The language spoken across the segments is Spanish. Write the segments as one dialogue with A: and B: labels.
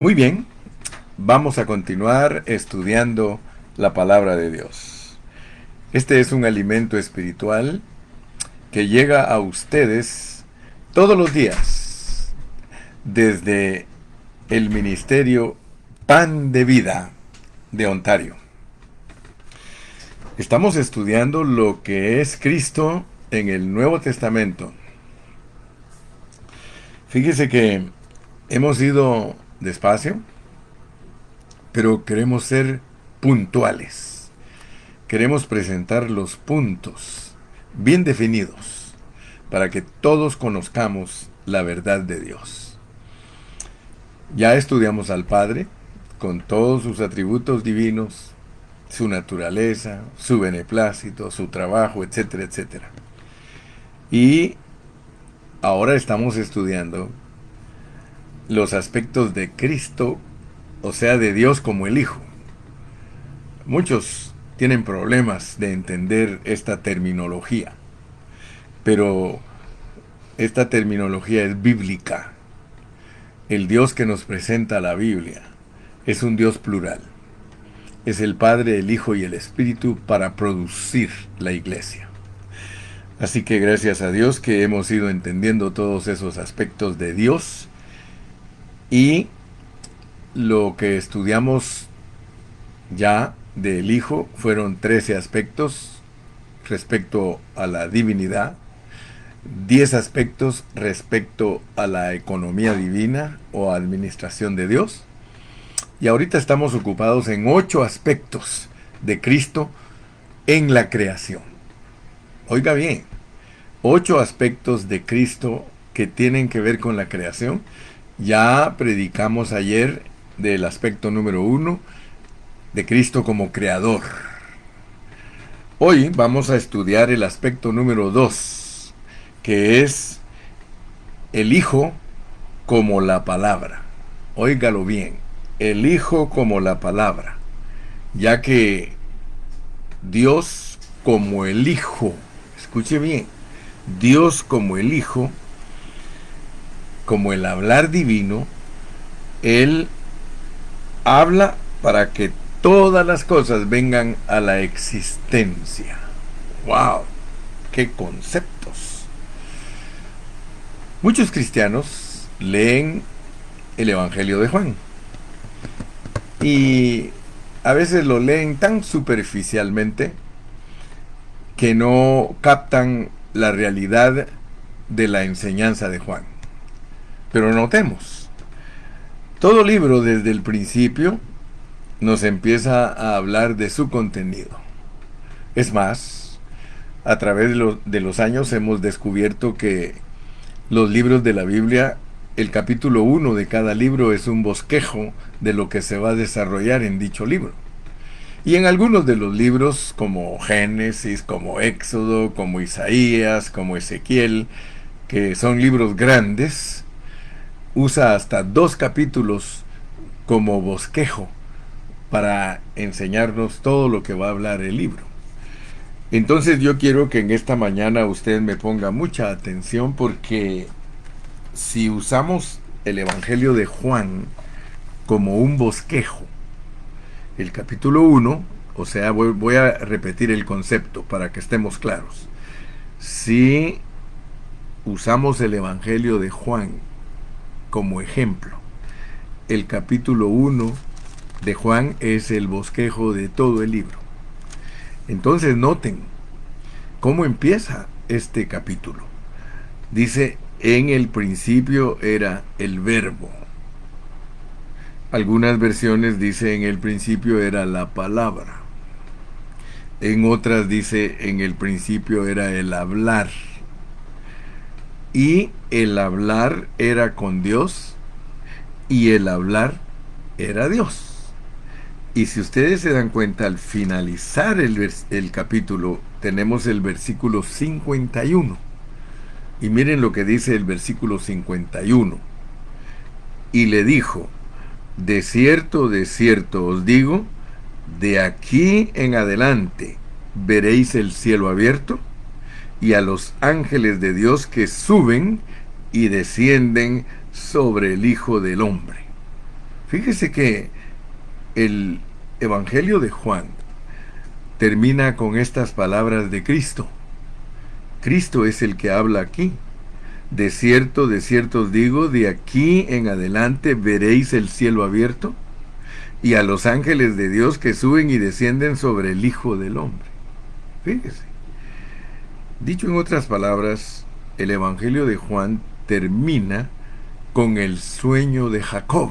A: Muy bien, vamos a continuar estudiando la palabra de Dios. Este es un alimento espiritual que llega a ustedes todos los días desde el Ministerio Pan de Vida de Ontario. Estamos estudiando lo que es Cristo en el Nuevo Testamento. Fíjese que hemos ido despacio, pero queremos ser puntuales. Queremos presentar los puntos bien definidos para que todos conozcamos la verdad de Dios. Ya estudiamos al Padre con todos sus atributos divinos, su naturaleza, su beneplácito, su trabajo, etcétera, etcétera. Y ahora estamos estudiando los aspectos de Cristo, o sea, de Dios como el Hijo. Muchos tienen problemas de entender esta terminología, pero esta terminología es bíblica. El Dios que nos presenta la Biblia es un Dios plural. Es el Padre, el Hijo y el Espíritu para producir la iglesia. Así que gracias a Dios que hemos ido entendiendo todos esos aspectos de Dios, y lo que estudiamos ya del Hijo fueron 13 aspectos respecto a la divinidad, 10 aspectos respecto a la economía divina o administración de Dios. Y ahorita estamos ocupados en 8 aspectos de Cristo en la creación. Oiga bien, 8 aspectos de Cristo que tienen que ver con la creación. Ya predicamos ayer del aspecto número 1, de Cristo como creador. Hoy vamos a estudiar el aspecto número 2, que es el Hijo como la palabra. Óigalo bien, el Hijo como la palabra, ya que Dios como el Hijo, escuche bien, Dios como el Hijo, como el hablar divino, Él habla para que todas las cosas vengan a la existencia. ¡Wow! ¡Qué conceptos! Muchos cristianos leen el Evangelio de Juan y a veces lo leen tan superficialmente que no captan la realidad de la enseñanza de Juan. Pero notemos, todo libro desde el principio nos empieza a hablar de su contenido. Es más, a través de los años hemos descubierto que los libros de la Biblia, el capítulo 1 de cada libro es un bosquejo de lo que se va a desarrollar en dicho libro. Y en algunos de los libros, como Génesis, como Éxodo, como Isaías, como Ezequiel, que son libros grandes, usa hasta 2 capítulos como bosquejo para enseñarnos todo lo que va a hablar el libro. Entonces yo quiero que en esta mañana usted me ponga mucha atención, porque si usamos el Evangelio de Juan como un bosquejo, el capítulo 1, o sea, voy a repetir el concepto para que estemos claros. Si usamos el Evangelio de Juan como ejemplo, el capítulo 1 de Juan es el bosquejo de todo el libro. Entonces noten cómo empieza este capítulo. Dice, en el principio era el verbo. Algunas versiones dice, en el principio era la palabra. En otras dice, en el principio era el hablar. Y el hablar era con Dios, y el hablar era Dios. Y si ustedes se dan cuenta, al finalizar el capítulo, tenemos el versículo 51. Y miren lo que dice el versículo 51. Y le dijo, de cierto os digo, de aquí en adelante veréis el cielo abierto y a los ángeles de Dios que suben y descienden sobre el Hijo del Hombre. Fíjese que el Evangelio de Juan termina con estas palabras de Cristo. Cristo es el que habla aquí. De cierto os digo, de aquí en adelante veréis el cielo abierto y a los ángeles de Dios que suben y descienden sobre el Hijo del Hombre. Fíjese. Dicho en otras palabras, el Evangelio de Juan termina con el sueño de Jacob,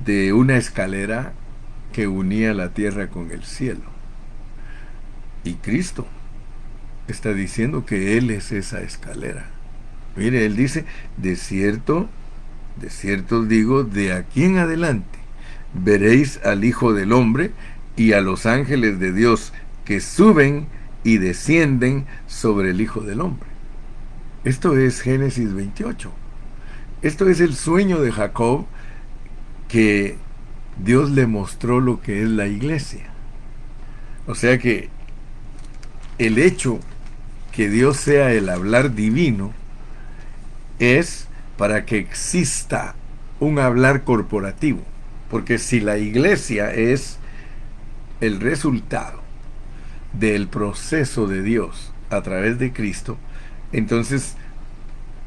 A: de una escalera que unía la tierra con el cielo. Y Cristo está diciendo que Él es esa escalera. Mire, Él dice, de cierto os digo, de aquí en adelante veréis al Hijo del Hombre y a los ángeles de Dios que suben y descienden sobre el Hijo del Hombre. Esto es Génesis 28. Esto es el sueño de Jacob, que Dios le mostró lo que es la iglesia. O sea que el hecho que Dios sea el hablar divino es para que exista un hablar corporativo. Porque si la iglesia es el resultado del proceso de Dios a través de Cristo, entonces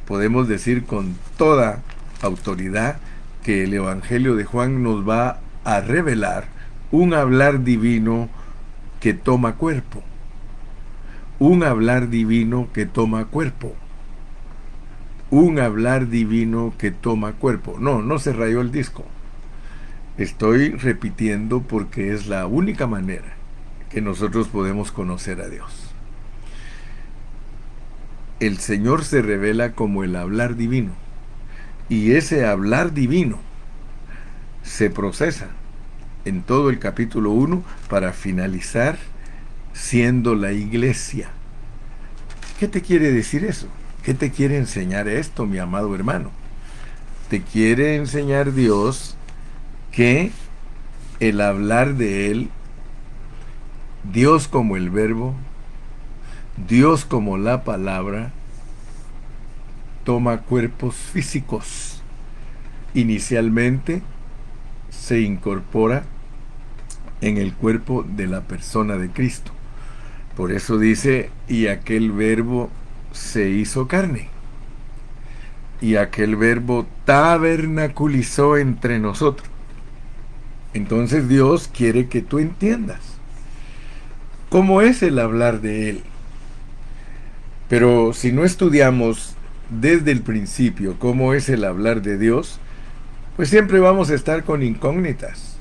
A: podemos decir con toda autoridad que el Evangelio de Juan nos va a revelar un hablar divino que toma cuerpo. Un hablar divino que toma cuerpo. Un hablar divino que toma cuerpo. No se rayó el disco. Estoy repitiendo porque es la única manera que nosotros podemos conocer a Dios. El Señor se revela como el hablar divino. Y ese hablar divino se procesa en todo el capítulo 1 para finalizar siendo la iglesia. ¿Qué te quiere decir eso? ¿Qué te quiere enseñar esto, mi amado hermano? Te quiere enseñar Dios que el hablar de Él, Dios como el verbo, Dios como la palabra, toma cuerpos físicos. Inicialmente se incorpora en el cuerpo de la persona de Cristo. Por eso dice, y aquel verbo se hizo carne. Y aquel verbo tabernaculizó entre nosotros. Entonces Dios quiere que tú entiendas cómo es el hablar de Él. Pero si no estudiamos desde el principio cómo es el hablar de Dios, pues siempre vamos a estar con incógnitas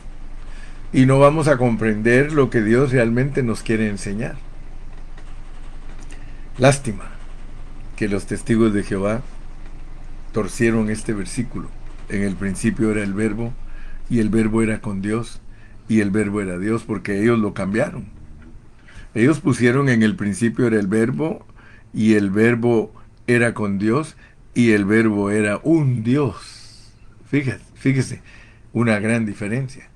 A: y no vamos a comprender lo que Dios realmente nos quiere enseñar. Lástima que los testigos de Jehová torcieron este versículo. En el principio era el verbo, y el verbo era con Dios, y el verbo era Dios, porque ellos lo cambiaron. Ellos pusieron en el principio era el verbo, y el verbo era con Dios, y el verbo era un Dios. Fíjese, una gran diferencia.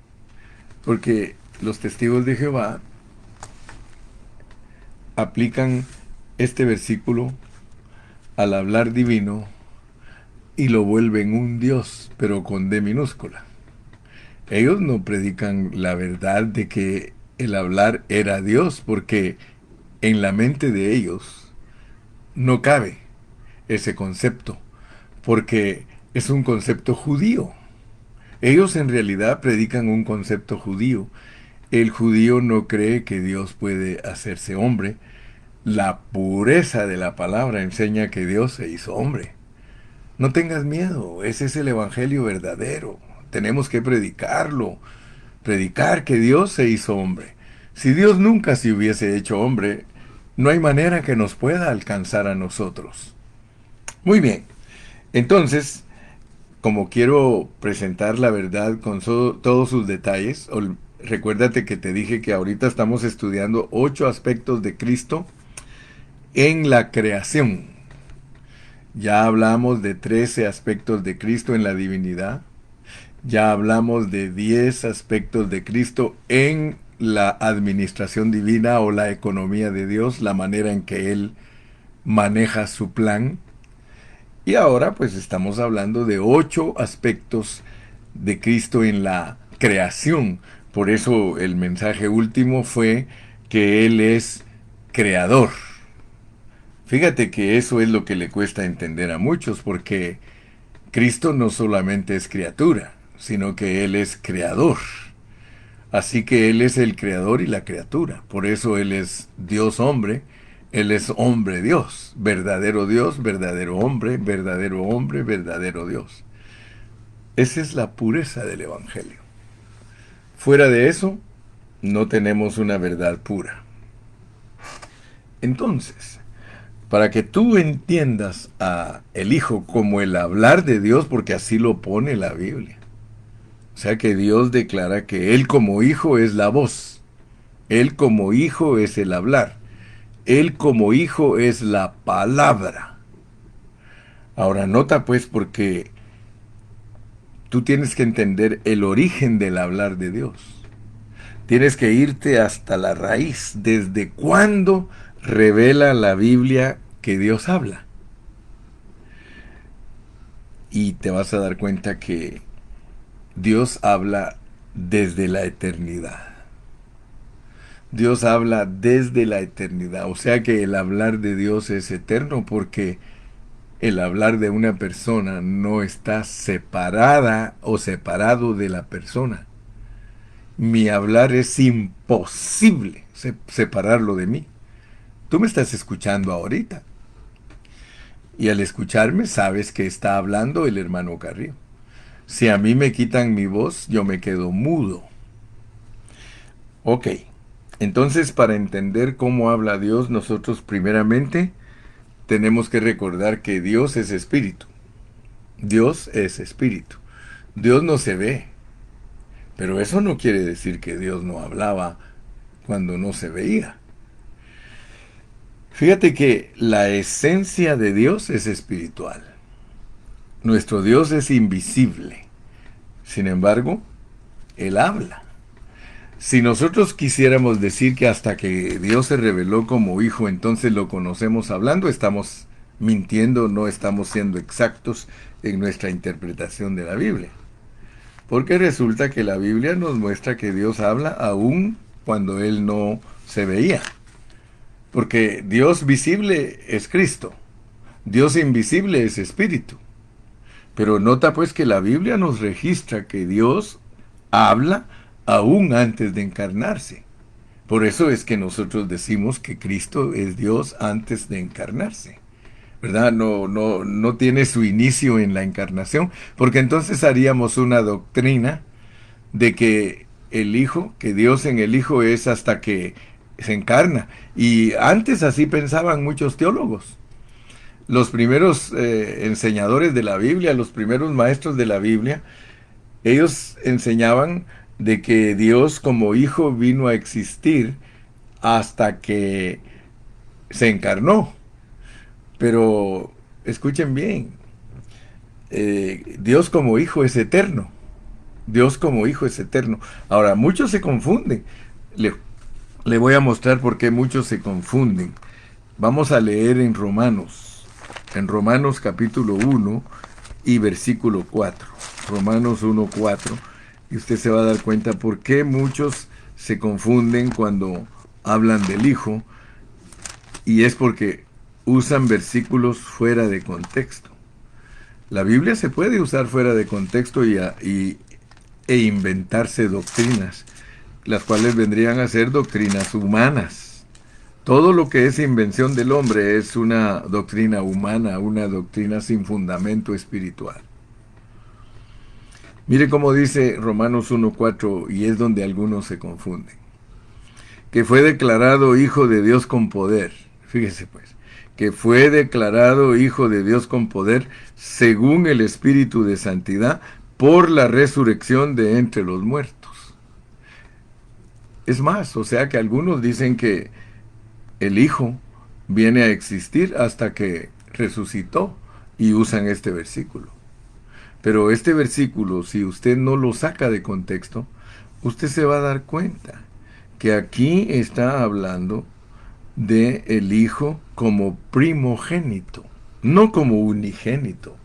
A: Porque los testigos de Jehová aplican este versículo al hablar divino y lo vuelven un Dios, pero con D minúscula. Ellos no predican la verdad de que el hablar era Dios, porque en la mente de ellos no cabe ese concepto, porque es un concepto judío. Ellos en realidad predican un concepto judío. El judío no cree que Dios puede hacerse hombre. La pureza de la palabra enseña que Dios se hizo hombre. No tengas miedo, ese es el evangelio verdadero. Tenemos que predicarlo. Predicar que Dios se hizo hombre. Si Dios nunca se hubiese hecho hombre, no hay manera que nos pueda alcanzar a nosotros. Muy bien, entonces, como quiero presentar la verdad con todos sus detalles, recuérdate que te dije que ahorita estamos estudiando 8 aspectos de Cristo en la creación. Ya hablamos de 13 aspectos de Cristo en la divinidad. Ya hablamos de 10 aspectos de Cristo en la administración divina o la economía de Dios, la manera en que Él maneja su plan. Y ahora pues estamos hablando de 8 aspectos de Cristo en la creación. Por eso el mensaje último fue que Él es creador. Fíjate que eso es lo que le cuesta entender a muchos, porque Cristo no solamente es criatura, sino que Él es creador. Así que Él es el creador y la criatura. Por eso Él es Dios hombre, Él es hombre Dios, verdadero hombre, verdadero Dios. Esa es la pureza del Evangelio. Fuera de eso, no tenemos una verdad pura. Entonces, para que tú entiendas a el Hijo como el hablar de Dios, porque así lo pone la Biblia. O sea que Dios declara que Él como Hijo es la voz. Él como Hijo es el hablar. Él como Hijo es la palabra. Ahora nota pues porque tú tienes que entender el origen del hablar de Dios. Tienes que irte hasta la raíz. ¿Desde cuándo revela la Biblia que Dios habla? Y te vas a dar cuenta que Dios habla desde la eternidad. Dios habla desde la eternidad. O sea que el hablar de Dios es eterno porque el hablar de una persona no está separada o separado de la persona. Mi hablar es imposible separarlo de mí. Tú me estás escuchando ahorita. Y al escucharme sabes que está hablando el hermano Carrillo. Si a mí me quitan mi voz, yo me quedo mudo. Ok. Entonces, para entender cómo habla Dios, nosotros primeramente tenemos que recordar que Dios es espíritu. Dios es espíritu. Dios no se ve. Pero eso no quiere decir que Dios no hablaba cuando no se veía. Fíjate que la esencia de Dios es espiritual. Nuestro Dios es invisible. Sin embargo, Él habla. Si nosotros quisiéramos decir que hasta que Dios se reveló como hijo, entonces lo conocemos hablando, estamos mintiendo, no estamos siendo exactos en nuestra interpretación de la Biblia. Porque resulta que la Biblia nos muestra que Dios habla aún cuando Él no se veía. Porque Dios visible es Cristo. Dios invisible es Espíritu. Pero nota pues que la Biblia nos registra que Dios habla aún antes de encarnarse. Por eso es que nosotros decimos que Cristo es Dios antes de encarnarse. ¿Verdad? No tiene su inicio en la encarnación, porque entonces haríamos una doctrina de que el Hijo, que Dios en el Hijo es hasta que se encarna. Y antes así pensaban muchos teólogos. Los primeros enseñadores de la Biblia, los primeros maestros de la Biblia, ellos enseñaban de que Dios como Hijo vino a existir hasta que se encarnó. Pero escuchen bien, Dios como Hijo es eterno. Dios como Hijo es eterno. Ahora, muchos se confunden. Le voy a mostrar por qué muchos se confunden. Vamos a leer en Romanos capítulo 1 y versículo 4. Romanos 1, 4. Y usted se va a dar cuenta por qué muchos se confunden cuando hablan del Hijo. Y es porque usan versículos fuera de contexto. La Biblia se puede usar fuera de contexto e inventarse doctrinas, las cuales vendrían a ser doctrinas humanas. Todo lo que es invención del hombre es una doctrina humana, una doctrina sin fundamento espiritual. Mire cómo dice Romanos 1:4, y es donde algunos se confunden. Que fue declarado Hijo de Dios con poder. Fíjese pues, que fue declarado Hijo de Dios con poder según el Espíritu de Santidad por la resurrección de entre los muertos. Es más, o sea que algunos dicen que el Hijo viene a existir hasta que resucitó y usan este versículo. Pero este versículo, si usted no lo saca de contexto, usted se va a dar cuenta que aquí está hablando de el Hijo como primogénito, no como unigénito.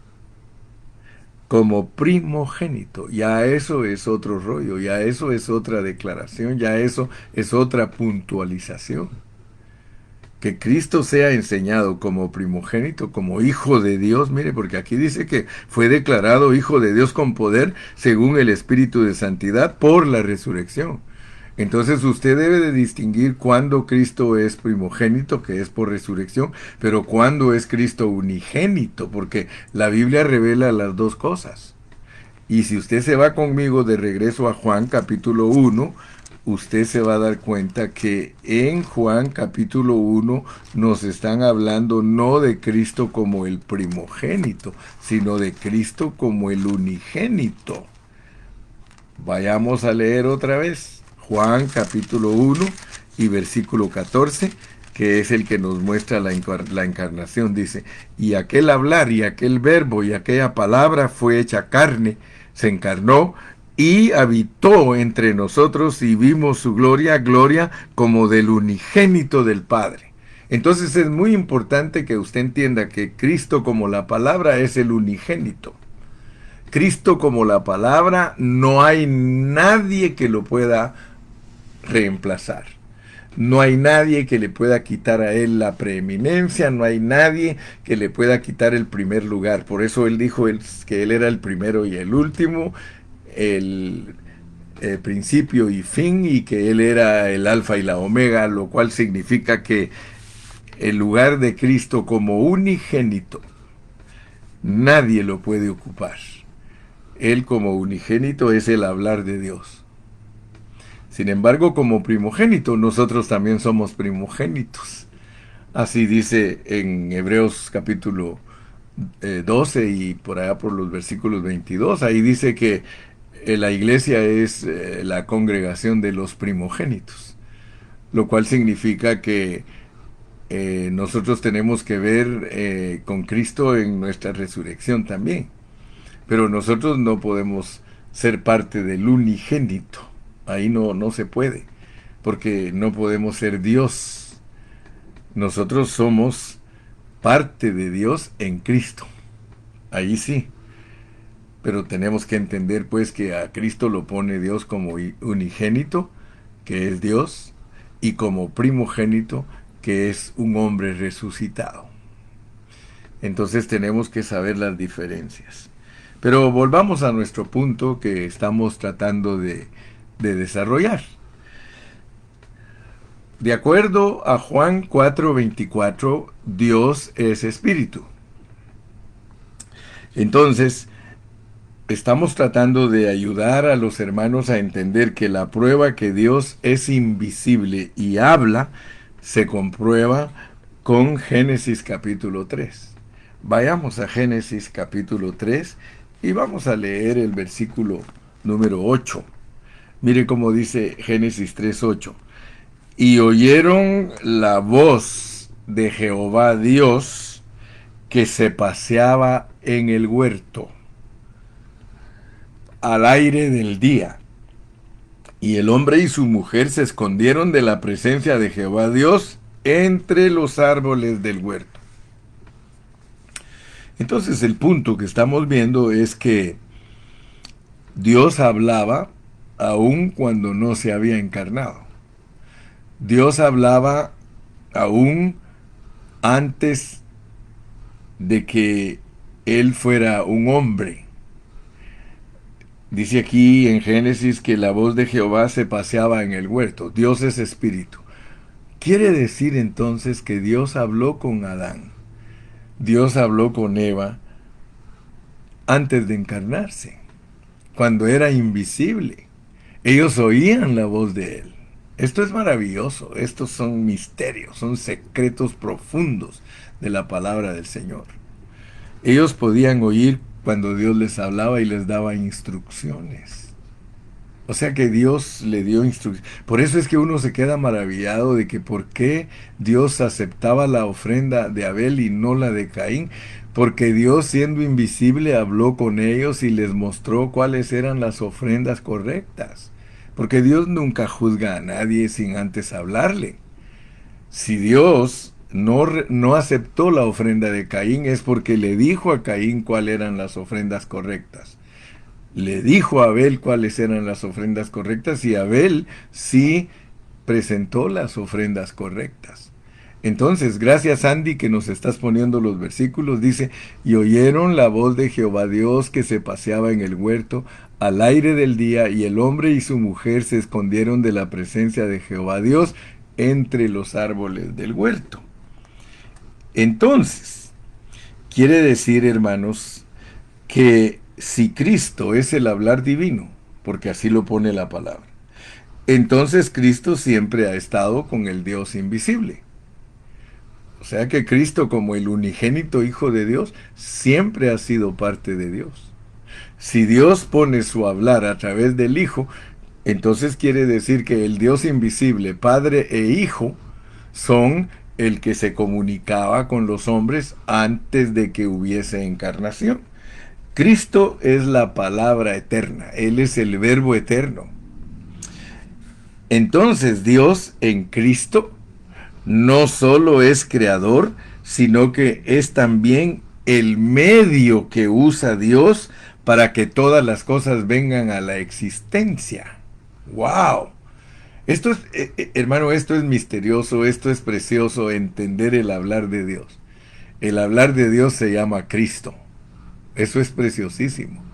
A: como primogénito. Ya eso es otro rollo, ya eso es otra declaración, ya eso es otra puntualización. Que Cristo sea enseñado como primogénito, como hijo de Dios, mire, porque aquí dice que fue declarado hijo de Dios con poder según el Espíritu de Santidad por la resurrección. Entonces usted debe de distinguir cuándo Cristo es primogénito, que es por resurrección, pero cuándo es Cristo unigénito, porque la Biblia revela las dos cosas. Y si usted se va conmigo de regreso a Juan capítulo 1, usted se va a dar cuenta que en Juan capítulo 1 nos están hablando no de Cristo como el primogénito, sino de Cristo como el unigénito. Vayamos a leer otra vez Juan capítulo 1 y versículo 14, que es el que nos muestra la encarnación. Dice, y aquel hablar y aquel verbo y aquella palabra fue hecha carne, se encarnó y habitó entre nosotros y vimos su gloria, gloria como del unigénito del Padre. Entonces es muy importante que usted entienda que Cristo como la palabra es el unigénito. Cristo como la palabra, no hay nadie que lo pueda reemplazar. No hay nadie que le pueda quitar a él la preeminencia, no hay nadie que le pueda quitar el primer lugar. Por eso él dijo que él era el primero y el último, el principio y fin, y que él era el alfa y la omega, lo cual significa que el lugar de Cristo como unigénito, nadie lo puede ocupar. Él como unigénito es el hablar de Dios. Sin embargo, como primogénito, nosotros también somos primogénitos. Así dice en Hebreos capítulo 12 y por allá por los versículos 22. Ahí dice que la iglesia es la congregación de los primogénitos. Lo cual significa que nosotros tenemos que ver con Cristo en nuestra resurrección también. Pero nosotros no podemos ser parte del unigénito. Ahí no se puede, porque no podemos ser Dios. Nosotros somos parte de Dios en Cristo. Ahí sí. Pero tenemos que entender pues que a Cristo lo pone Dios como unigénito, que es Dios, y como primogénito, que es un hombre resucitado. Entonces tenemos que saber las diferencias. Pero volvamos a nuestro punto que estamos tratando de desarrollar. De acuerdo a Juan 4:24, Dios es espíritu. Entonces, estamos tratando de ayudar a los hermanos a entender que la prueba que Dios es invisible y habla se comprueba con Génesis capítulo 3. Vayamos a Génesis capítulo 3 y vamos a leer el versículo número 8. Mire cómo dice Génesis 3:8. Y oyeron la voz de Jehová Dios que se paseaba en el huerto al aire del día. Y el hombre y su mujer se escondieron de la presencia de Jehová Dios entre los árboles del huerto. Entonces el punto que estamos viendo es que Dios hablaba aún cuando no se había encarnado. Dios hablaba aún antes de que Él fuera un hombre. Dice aquí en Génesis que la voz de Jehová se paseaba en el huerto. Dios es espíritu. Quiere decir entonces que Dios habló con Adán. Dios habló con Eva antes de encarnarse, cuando era invisible. Ellos oían la voz de Él. Esto es maravilloso. Estos son misterios, son secretos profundos de la palabra del Señor. Ellos podían oír cuando Dios les hablaba y les daba instrucciones. O sea que Dios le dio instrucciones. Por eso es que uno se queda maravillado de que por qué Dios aceptaba la ofrenda de Abel y no la de Caín. Porque Dios, siendo invisible, habló con ellos y les mostró cuáles eran las ofrendas correctas. Porque Dios nunca juzga a nadie sin antes hablarle. Si Dios no aceptó la ofrenda de Caín es porque le dijo a Caín cuáles eran las ofrendas correctas. Le dijo a Abel cuáles eran las ofrendas correctas y Abel sí presentó las ofrendas correctas. Entonces, gracias Andy que nos estás poniendo los versículos, dice, y oyeron la voz de Jehová Dios que se paseaba en el huerto al aire del día, y el hombre y su mujer se escondieron de la presencia de Jehová Dios entre los árboles del huerto. Entonces, quiere decir, hermanos, que si Cristo es el hablar divino, porque así lo pone la palabra, entonces Cristo siempre ha estado con el Dios invisible. O sea que Cristo, como el unigénito Hijo de Dios, siempre ha sido parte de Dios. Si Dios pone su hablar a través del Hijo, entonces quiere decir que el Dios invisible, Padre e Hijo, son el que se comunicaba con los hombres antes de que hubiese encarnación. Cristo es la palabra eterna, Él es el verbo eterno. Entonces Dios en Cristo no solo es creador, sino que es también el medio que usa Dios para que todas las cosas vengan a la existencia. ¡Wow! Esto es, hermano, esto es misterioso, esto es precioso, entender el hablar de Dios. El hablar de Dios se llama Cristo. Eso es preciosísimo.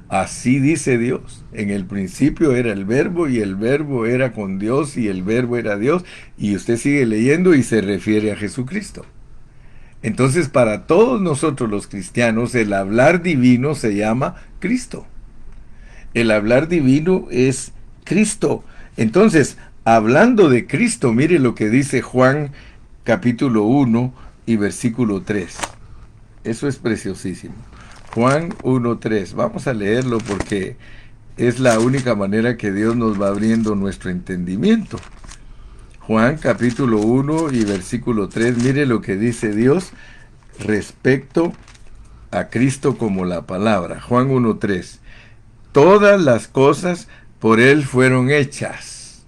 A: Así dice Dios. En el principio era el verbo y el verbo era con Dios y el verbo era Dios. Y usted sigue leyendo y se refiere a Jesucristo. Entonces, para todos nosotros los cristianos, el hablar divino se llama Cristo. El hablar divino es Cristo. Entonces, hablando de Cristo, mire lo que dice Juan capítulo 1 y versículo 3. Eso es preciosísimo. Juan 1:3. Vamos a leerlo porque es la única manera que Dios nos va abriendo nuestro entendimiento. Juan capítulo 1 y versículo 3. Mire lo que dice Dios respecto a Cristo como la palabra. Juan 1:3. Todas las cosas por Él fueron hechas.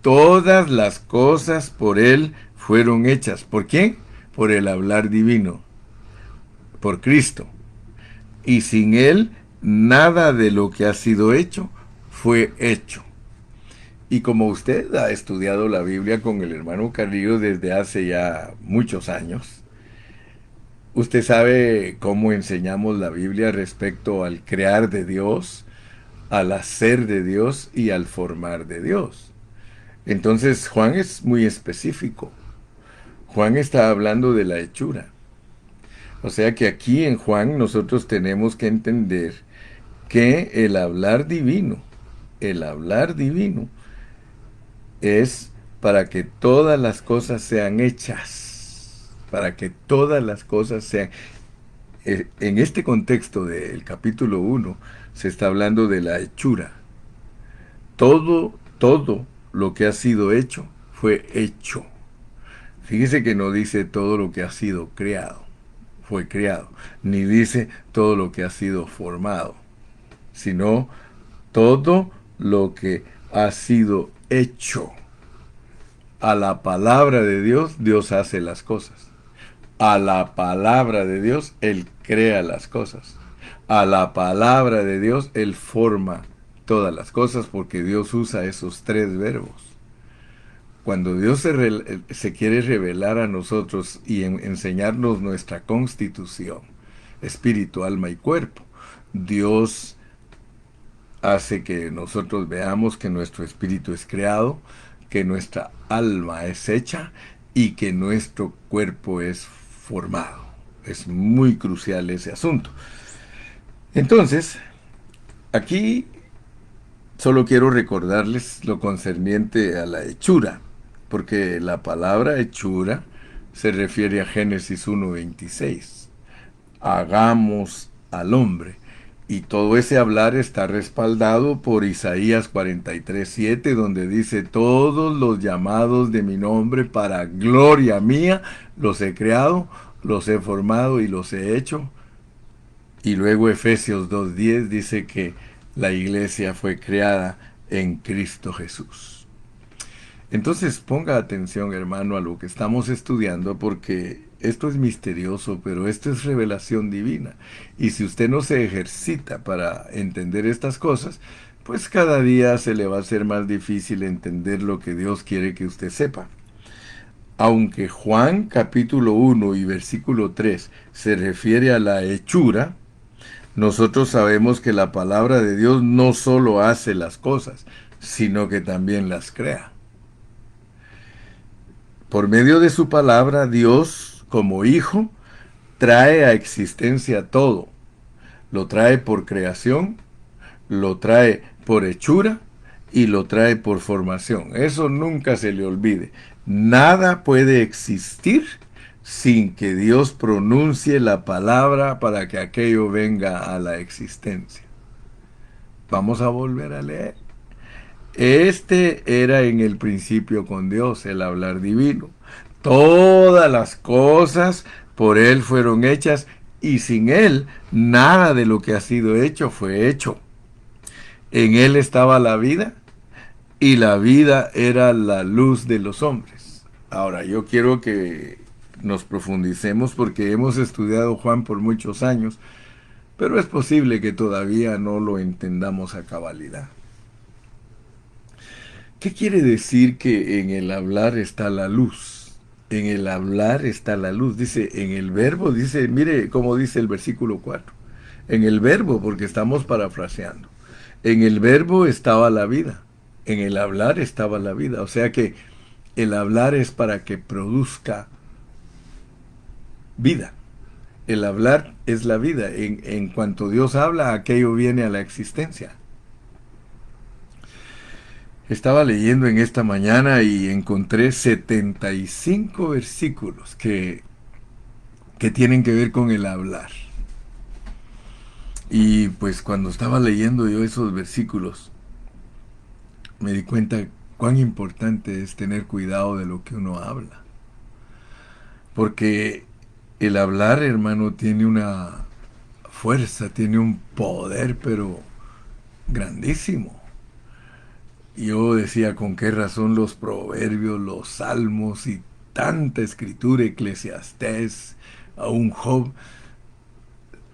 A: Todas las cosas por Él fueron hechas. ¿Por quién? Por el hablar divino. Por Cristo. Y sin Él, nada de lo que ha sido hecho fue hecho. Y como usted ha estudiado la Biblia con el hermano Carrillo desde hace ya muchos años, usted sabe cómo enseñamos la Biblia respecto al crear de Dios, al hacer de Dios y al formar de Dios. Entonces Juan es muy específico. Juan está hablando de la hechura. O sea que aquí en Juan nosotros tenemos que entender que el hablar divino es para que todas las cosas sean hechas, para que todas las cosas sean. En este contexto del capítulo 1 se está hablando de la hechura. Todo lo que ha sido hecho fue hecho. Fíjese que no dice todo lo que ha sido creado. Fue creado, ni dice todo lo que ha sido formado, sino todo lo que ha sido hecho. A la palabra de Dios, Dios hace las cosas. A la palabra de Dios, Él crea las cosas. A la palabra de Dios, Él forma todas las cosas, porque Dios usa esos tres verbos. Cuando Dios se quiere revelar a nosotros y enseñarnos nuestra constitución, espíritu, alma y cuerpo, Dios hace que nosotros veamos que nuestro espíritu es creado, que nuestra alma es hecha y que nuestro cuerpo es formado. Es muy crucial ese asunto. Entonces, aquí solo quiero recordarles lo concerniente a la hechura, porque la palabra hechura se refiere a Génesis 1:26. Hagamos al hombre. Y todo ese hablar está respaldado por Isaías 43:7, donde dice, todos los llamados de mi nombre para gloria mía, los he creado, los he formado y los he hecho. Y luego Efesios 2:10 dice que la iglesia fue creada en Cristo Jesús. Entonces ponga atención, hermano, a lo que estamos estudiando, porque esto es misterioso, pero esto es revelación divina. Y si usted no se ejercita para entender estas cosas, pues cada día se le va a hacer más difícil entender lo que Dios quiere que usted sepa. Aunque Juan capítulo 1 y versículo 3 se refiere a la hechura, nosotros sabemos que la palabra de Dios no solo hace las cosas, sino que también las crea. Por medio de su palabra, Dios, como Hijo, trae a existencia todo. Lo trae por creación, lo trae por hechura y lo trae por formación. Eso nunca se le olvide. Nada puede existir sin que Dios pronuncie la palabra para que aquello venga a la existencia. Vamos a volver a leer. Este era en el principio con Dios, el hablar divino. Todas las cosas por Él fueron hechas y sin Él nada de lo que ha sido hecho fue hecho. En Él estaba la vida y la vida era la luz de los hombres. Ahora, yo quiero que nos profundicemos porque hemos estudiado Juan por muchos años, pero es posible que todavía no lo entendamos a cabalidad. ¿Qué quiere decir que en el hablar está la luz? En el hablar está la luz. Dice, en el verbo, dice, mire cómo dice el versículo 4. En el verbo, porque estamos parafraseando. En el verbo estaba la vida. En el hablar estaba la vida. O sea que el hablar es para que produzca vida. El hablar es la vida. En cuanto Dios habla, aquello viene a la existencia. Estaba leyendo en esta mañana y encontré 75 versículos que tienen que ver con el hablar. Y pues cuando estaba leyendo yo esos versículos, me di cuenta cuán importante es tener cuidado de lo que uno habla. Porque el hablar, hermano, tiene una fuerza, tiene un poder, pero grandísimo. Yo decía, ¿con qué razón los proverbios, los salmos y tanta escritura, Eclesiastés, aún Job,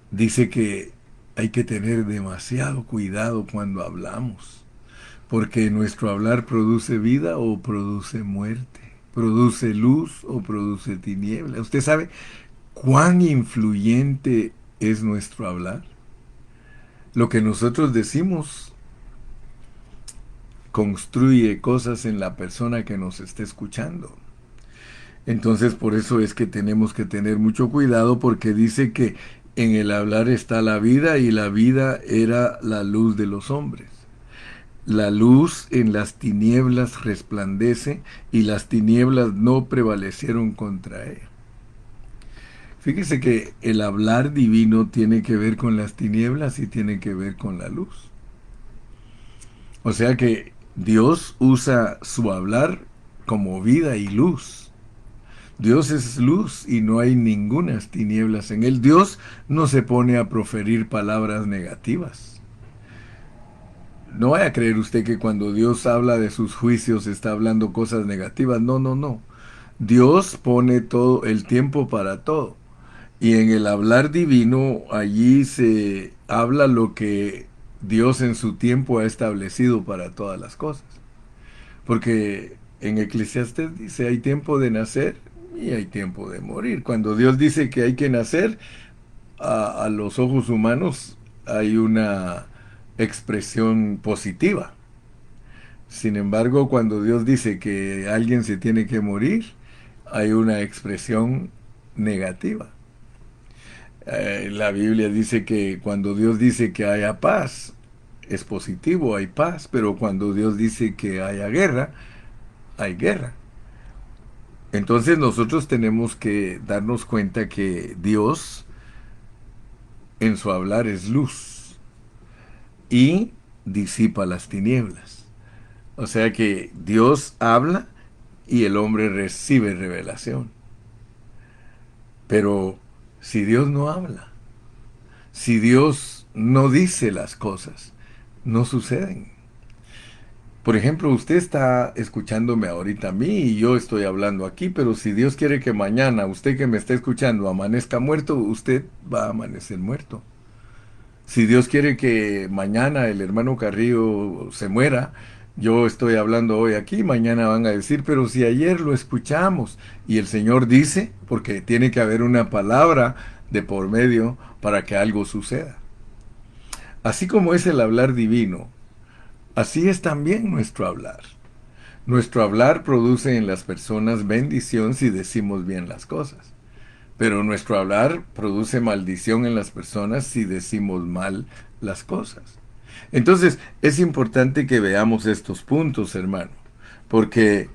A: dice que hay que tener demasiado cuidado cuando hablamos? Porque nuestro hablar produce vida o produce muerte, produce luz o produce tiniebla. ¿Usted sabe cuán influyente es nuestro hablar? Lo que nosotros decimos construye cosas en la persona que nos está escuchando. Entonces por eso es que tenemos que tener mucho cuidado, porque dice que en el hablar está la vida y la vida era la luz de los hombres. La luz en las tinieblas resplandece y las tinieblas no prevalecieron contra ella. Fíjese que el hablar divino tiene que ver con las tinieblas y tiene que ver con la luz. O sea que Dios usa su hablar como vida y luz. Dios es luz y no hay ningunas tinieblas en él. Dios no se pone a proferir palabras negativas. No vaya a creer usted que cuando Dios habla de sus juicios está hablando cosas negativas. No, no, no. Dios pone todo el tiempo para todo. Y en el hablar divino, allí se habla lo que Dios en su tiempo ha establecido para todas las cosas. Porque en Eclesiastés dice, hay tiempo de nacer y hay tiempo de morir. Cuando Dios dice que hay que nacer, a los ojos humanos hay una expresión positiva. Sin embargo, cuando Dios dice que alguien se tiene que morir, hay una expresión negativa. La Biblia dice que cuando Dios dice que haya paz, es positivo, hay paz, pero cuando Dios dice que haya guerra, hay guerra. Entonces nosotros tenemos que darnos cuenta que Dios en su hablar es luz y disipa las tinieblas. O sea que Dios habla y el hombre recibe revelación. Pero si Dios no habla, si Dios no dice las cosas, no suceden. Por ejemplo, usted está escuchándome ahorita a mí y yo estoy hablando aquí, pero si Dios quiere que mañana usted que me está escuchando amanezca muerto, usted va a amanecer muerto. Si Dios quiere que mañana el hermano Carrillo se muera, yo estoy hablando hoy aquí, mañana van a decir, pero si ayer lo escuchamos y el Señor dice, porque tiene que haber una palabra de por medio para que algo suceda. Así como es el hablar divino, así es también nuestro hablar. Nuestro hablar produce en las personas bendición si decimos bien las cosas. Pero nuestro hablar produce maldición en las personas si decimos mal las cosas. Entonces, es importante que veamos estos puntos, hermano, porque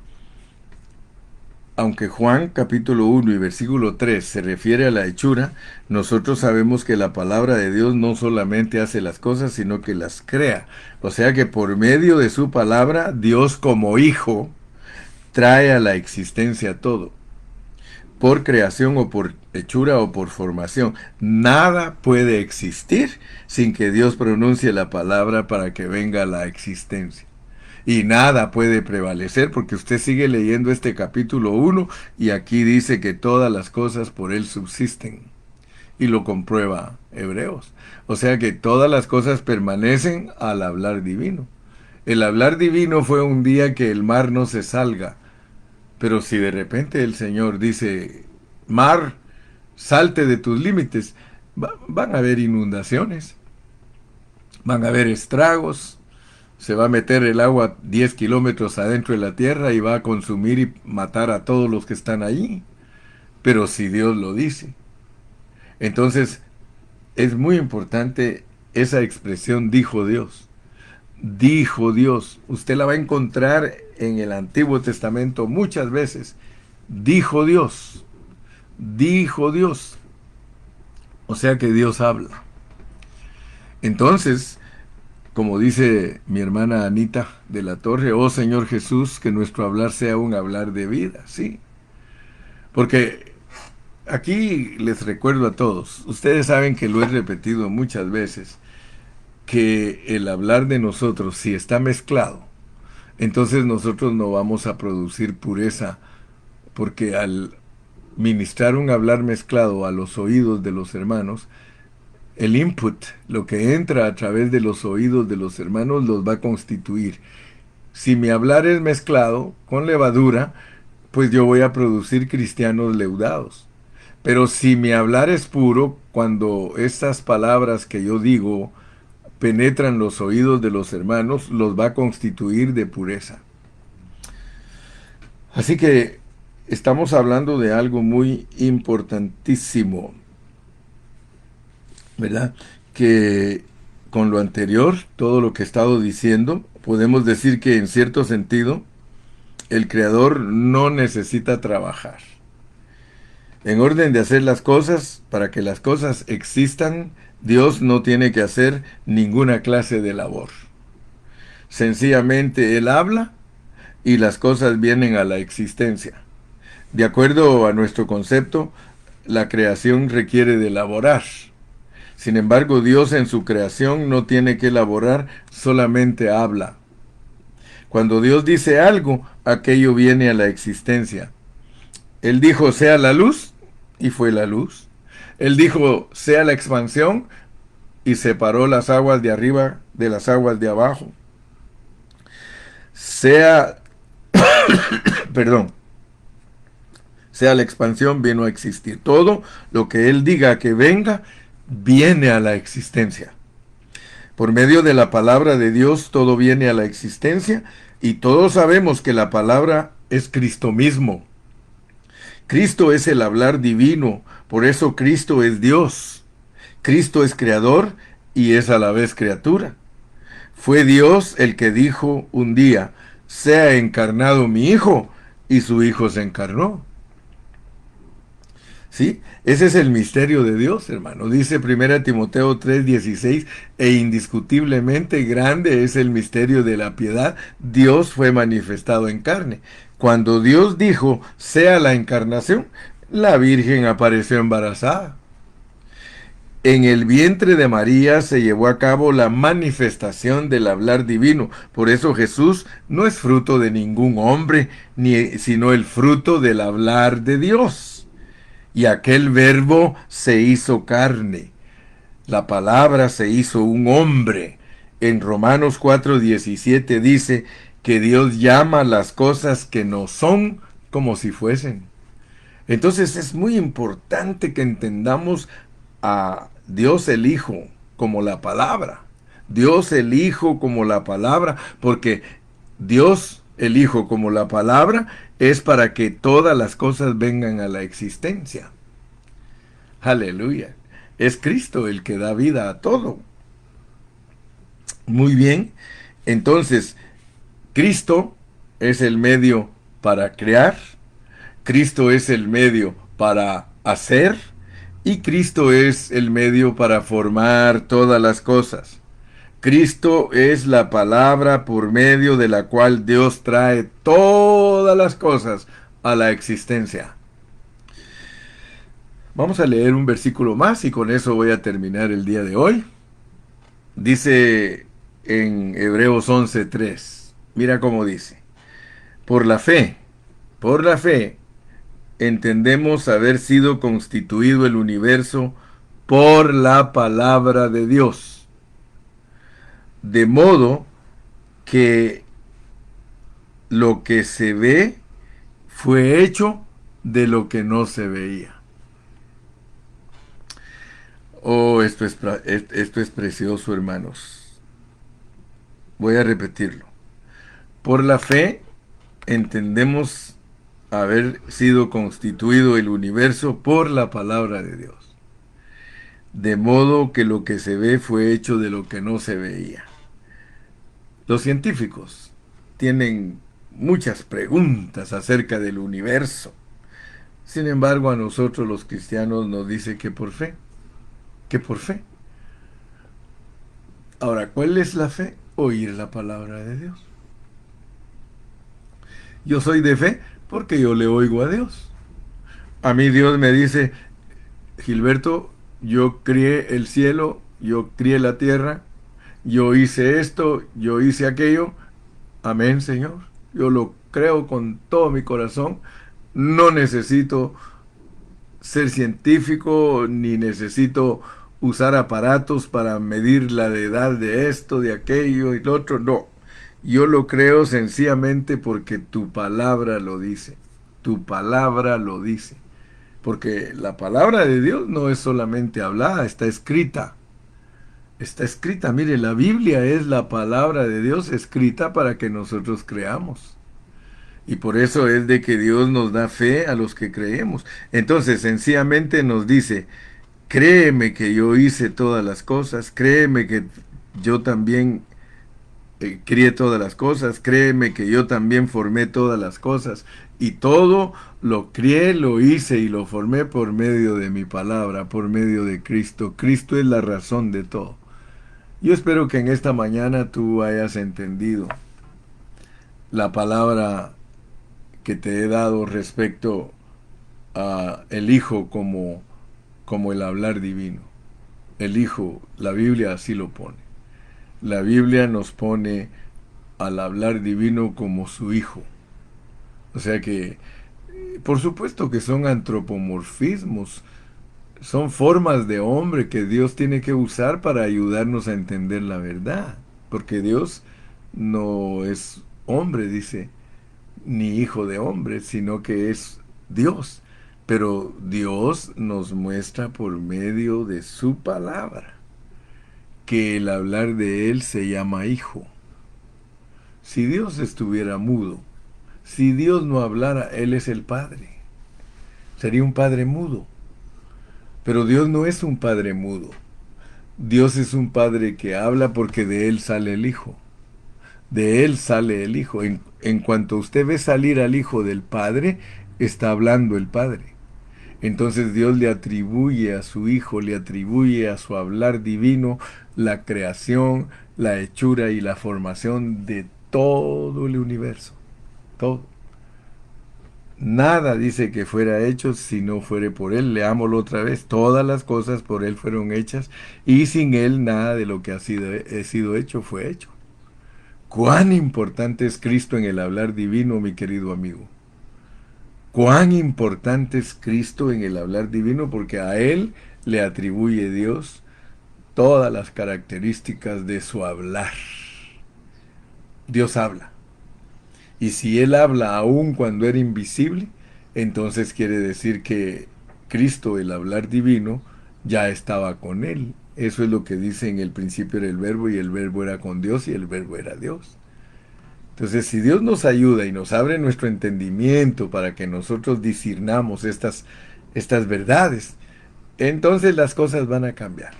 A: aunque Juan capítulo 1 y versículo 3 se refiere a la hechura, nosotros sabemos que la palabra de Dios no solamente hace las cosas, sino que las crea. O sea que por medio de su palabra, Dios como hijo trae a la existencia todo. Por creación o por hechura o por formación. Nada puede existir sin que Dios pronuncie la palabra para que venga la existencia. Y nada puede prevalecer porque usted sigue leyendo este capítulo 1 y aquí dice que todas las cosas por Él subsisten. Y lo comprueba Hebreos. O sea que todas las cosas permanecen al hablar divino. El hablar divino fue un día que el mar no se salga. Pero si de repente el Señor dice, mar, salte de tus límites, van a haber inundaciones, van a haber estragos, se va a meter el agua 10 kilómetros adentro de la tierra y va a consumir y matar a todos los que están allí. Pero si Dios lo dice. Entonces, es muy importante esa expresión dijo Dios. Dijo Dios. Usted la va a encontrar en el Antiguo Testamento muchas veces. Dijo Dios. Dijo Dios. O sea que Dios habla. Entonces, como dice mi hermana Anita de la Torre, oh Señor Jesús, que nuestro hablar sea un hablar de vida, sí. Porque aquí les recuerdo a todos, ustedes saben que lo he repetido muchas veces, que el hablar de nosotros, si está mezclado, entonces nosotros no vamos a producir pureza, porque al ministrar un hablar mezclado a los oídos de los hermanos, el input, lo que entra a través de los oídos de los hermanos, los va a constituir. Si mi hablar es mezclado con levadura, pues yo voy a producir cristianos leudados. Pero si mi hablar es puro, cuando estas palabras que yo digo penetran los oídos de los hermanos, los va a constituir de pureza. Así que estamos hablando de algo muy importantísimo, ¿verdad? Que con lo anterior, todo lo que he estado diciendo, podemos decir que en cierto sentido, el Creador no necesita trabajar. En orden de hacer las cosas, para que las cosas existan, Dios no tiene que hacer ninguna clase de labor. Sencillamente Él habla y las cosas vienen a la existencia. De acuerdo a nuestro concepto, la creación requiere de laborar. Sin embargo, Dios en su creación no tiene que elaborar, solamente habla. Cuando Dios dice algo, aquello viene a la existencia. Él dijo, sea la luz, y fue la luz. Él dijo, sea la expansión, y separó las aguas de arriba de las aguas de abajo. Sea, perdón, sea la expansión, vino a existir. Todo lo que Él diga que venga, viene a la existencia. Por medio de la palabra de Dios, todo viene a la existencia, y todos sabemos que la palabra es Cristo mismo. Cristo es el hablar divino, por eso Cristo es Dios. Cristo es creador y es a la vez criatura. Fue Dios el que dijo un día, sea encarnado mi Hijo, y su Hijo se encarnó. ¿Sí? Ese es el misterio de Dios, hermano. Dice 1 Timoteo 3:16, e indiscutiblemente grande es el misterio de la piedad. Dios fue manifestado en carne. Cuando Dios dijo, sea la encarnación, la Virgen apareció embarazada. En el vientre de María se llevó a cabo la manifestación del hablar divino. Por eso Jesús no es fruto de ningún hombre, sino el fruto del hablar de Dios. Y aquel verbo se hizo carne. La palabra se hizo un hombre. En Romanos 4:17 dice que Dios llama las cosas que no son como si fuesen. Entonces es muy importante que entendamos a Dios el Hijo como la palabra. Dios el Hijo como la palabra, porque Dios el Hijo como la palabra es para que todas las cosas vengan a la existencia. Aleluya. Es Cristo el que da vida a todo. Muy bien. Entonces, Cristo es el medio para crear, Cristo es el medio para hacer y Cristo es el medio para formar todas las cosas. Cristo es la palabra por medio de la cual Dios trae todas las cosas a la existencia. Vamos a leer un versículo más y con eso voy a terminar el día de hoy. Dice en Hebreos 11:3. Mira cómo dice. Por la fe, entendemos haber sido constituido el universo por la palabra de Dios. De modo que lo que se ve fue hecho de lo que no se veía. Oh, esto es precioso, hermanos. Voy a repetirlo. Por la fe entendemos haber sido constituido el universo por la palabra de Dios. De modo que lo que se ve fue hecho de lo que no se veía. Los científicos tienen muchas preguntas acerca del universo. Sin embargo, a nosotros los cristianos nos dice que por fe. Que por fe. Ahora, ¿cuál es la fe? Oír la palabra de Dios. Yo soy de fe porque yo le oigo a Dios. A mí Dios me dice, Gilberto, yo crié el cielo, yo crié la tierra, yo hice esto, yo hice aquello. Amén, Señor. Yo lo creo con todo mi corazón. No necesito ser científico, ni necesito usar aparatos para medir la edad de esto, de aquello y lo otro. No. Yo lo creo sencillamente porque tu palabra lo dice. Tu palabra lo dice. Porque la palabra de Dios no es solamente hablada, está escrita. Está escrita. Mire, la Biblia es la palabra de Dios escrita para que nosotros creamos. Y por eso es de que Dios nos da fe a los que creemos. Entonces, sencillamente nos dice, créeme que yo hice todas las cosas, créeme que yo también crié todas las cosas, créeme que yo también formé todas las cosas. Y todo lo crié, lo hice y lo formé por medio de mi palabra, por medio de Cristo. Cristo es la razón de todo. Yo espero que en esta mañana tú hayas entendido la palabra que te he dado respecto a el Hijo como el hablar divino. El Hijo, la Biblia así lo pone. La Biblia nos pone al hablar divino como su Hijo. O sea que, por supuesto que son antropomorfismos, son formas de hombre que Dios tiene que usar para ayudarnos a entender la verdad. Porque Dios no es hombre, dice, ni hijo de hombre, sino que es Dios. Pero Dios nos muestra por medio de su palabra que el hablar de Él se llama hijo. Si Dios estuviera mudo, si Dios no hablara, Él es el Padre. Sería un Padre mudo. Pero Dios no es un Padre mudo. Dios es un Padre que habla porque de Él sale el Hijo. De Él sale el Hijo. En cuanto usted ve salir al Hijo del Padre, está hablando el Padre. Entonces Dios le atribuye a su Hijo, le atribuye a su hablar divino la creación, la hechura y la formación de todo el universo. Todo. Nada dice que fuera hecho si no fuere por Él. Leámoslo otra vez. Todas las cosas por Él fueron hechas y sin Él nada de lo que ha sido hecho fue hecho. Cuán importante es Cristo en el hablar divino, mi querido amigo. Cuán importante es Cristo en el hablar divino, porque a Él le atribuye Dios todas las características de su hablar. Dios habla. Y si Él habla aún cuando era invisible, entonces quiere decir que Cristo, el hablar divino, ya estaba con Él. Eso es lo que dice: en el principio era el verbo y el verbo era con Dios y el verbo era Dios. Entonces, si Dios nos ayuda y nos abre nuestro entendimiento para que nosotros discernamos estas verdades, entonces las cosas van a cambiar.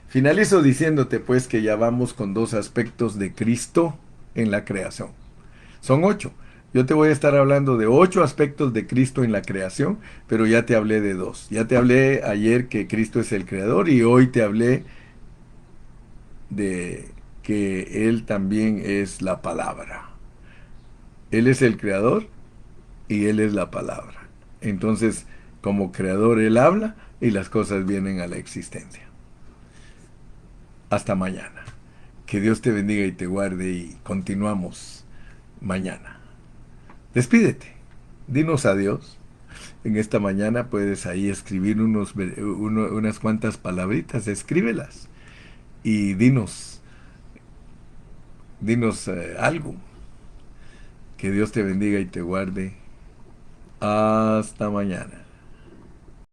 A: Finalizo diciéndote pues que ya vamos con 2 aspectos de Cristo en la creación. Son 8. Yo te voy a estar hablando de 8 aspectos de Cristo en la creación, pero ya te hablé de 2. Ya te hablé ayer que Cristo es el creador y hoy te hablé de que Él también es la palabra. Él es el creador y Él es la palabra. Entonces, como creador, Él habla y las cosas vienen a la existencia. Hasta mañana. Que Dios te bendiga y te guarde y continuamos mañana. Despídete. Dinos adiós. En esta mañana puedes ahí escribir unas cuantas palabritas, escríbelas y dinos algo. Que Dios te bendiga y te guarde. Hasta mañana.